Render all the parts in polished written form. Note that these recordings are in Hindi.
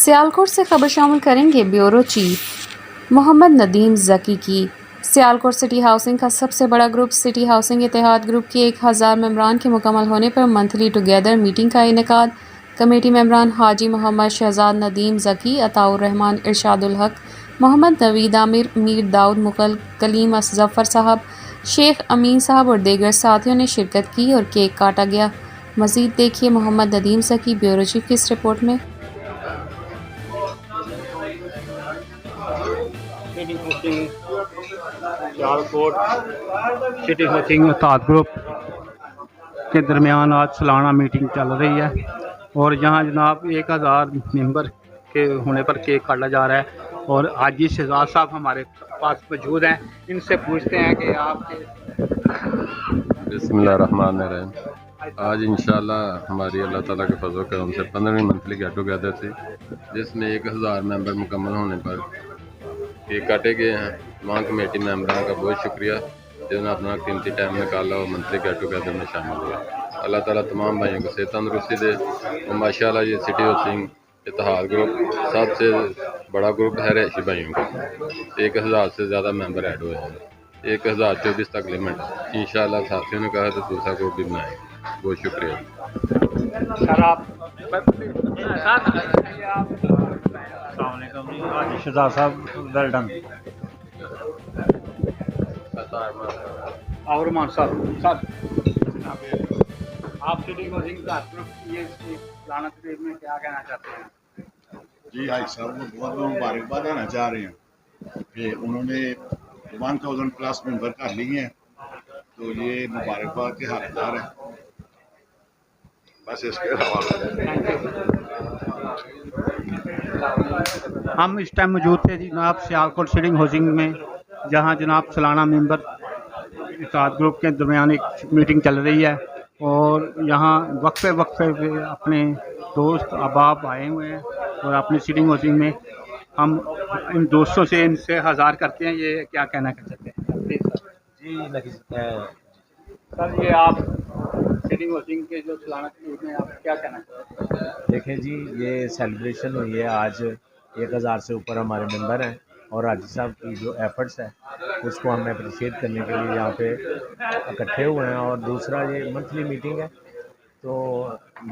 सियालकोट से खबर शामिल करेंगे ब्यूरो चीफ मोहम्मद नदीम ज़की की। सियालकोट सिटी हाउसिंग का सबसे बड़ा ग्रुप सिटी हाउसिंग इत्तेहाद ग्रुप की 1000 मेंबरान के मुकम्मल होने पर मंथली टुगेदर मीटिंग का इनेकाद। कमेटी मेंबरान हाजी मोहम्मद शहजाद नदीम ज़की, अताउर रहमान, इरशादुल हक, मोहम्मद नवीद आमिर, मीर दाऊद मुगल, कलीम असजफ़र साहब, शेख अमीन साहब और दीगर साथियों ने शिरकत की और केक काटा गया। मज़ीद देखिए मोहम्मद नदीम ज़की ब्यूरो चीफ की इस रिपोर्ट में। सियालकोट सिटी हाउसिंग इत्तेहाद ग्रुप के दरमियान आज सालाना मीटिंग चल रही है और यहाँ जनाब 1000 मेंबर के होने पर केक काटा जा रहा है। और हाजी शहजाद साहब हमारे पास मौजूद हैं, इनसे पूछते हैं कि आपके बिस्मिल्लाहिर्रहमानिर्रहीम। आज इंशाल्लाह हमारी अल्लाह ताला के फजल करम से 15वीं मंथली गेट टुगेदर थी, जिसमें 1000 मेंबर मुकम्मल होने पर केक काटे गए हैं। तमाम कमेटी मेंबरान का बहुत शुक्रिया जिन्होंने अपना कीमती टाइम निकाला और मंथली गेट टुगेदर में शामिल हुआ। अल्लाह ताला तमाम भाइयों को सेहत तंदरुस्ती दे और माशाल्लाह ये सिटी हाउसिंग इत्तेहाद ग्रुप सबसे बड़ा ग्रुप है रहायशी भाइयों का। 1000 से ज़्यादा मेंबर ऐड हुए हैं, 1024 तक लिमिट। इंशाल्लाह साथियों ने कहा तो दूसरा ग्रुप भी बनाएंगे। बहुत शुक्रिया सर। आप शहजाद साहब वेल डन। और मान साहब सर, आप सिटी हाउसिंग ये प्लान में क्या कहना चाहते हैं? जी हाई साहब को बहुत बहुत मुबारकबाद देना चाह रहे हैं कि उन्होंने 1000 प्लस मेंबर कर लिए हैं, तो ये मुबारकबाद के हकदार हैं। बस इसके अलावा हम इस टाइम मौजूद थे जनाब सियालकोट सिटी हाउसिंग में, जहां जनाब सालाना मेंबर इत्तेहाद ग्रुप के दरमियान एक मीटिंग चल रही है और यहाँ वक्फे पे अपने दोस्त अहबाब आए हुए हैं और अपनी सिटी हाउसिंग में हम इन दोस्तों से इनसे हज़ार करते हैं। ये क्या कहना कर सकते हैं जी सर, ये आप सिटी हाउसिंग के जो सालाना में आप क्या कहना चाहते हैं? देखें जी, ये सेलिब्रेशन हुई है, आज 1000 से ऊपर हमारे मेंबर हैं और हाजी साहब की जो एफर्ट्स है उसको हम अप्रिशिएट करने के लिए यहाँ पे इकट्ठे हुए हैं। और दूसरा ये मंथली मीटिंग है तो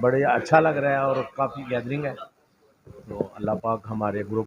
बड़े अच्छा लग रहा है और काफ़ी गैदरिंग है। तो अल्लाह पाक हमारे ग्रुप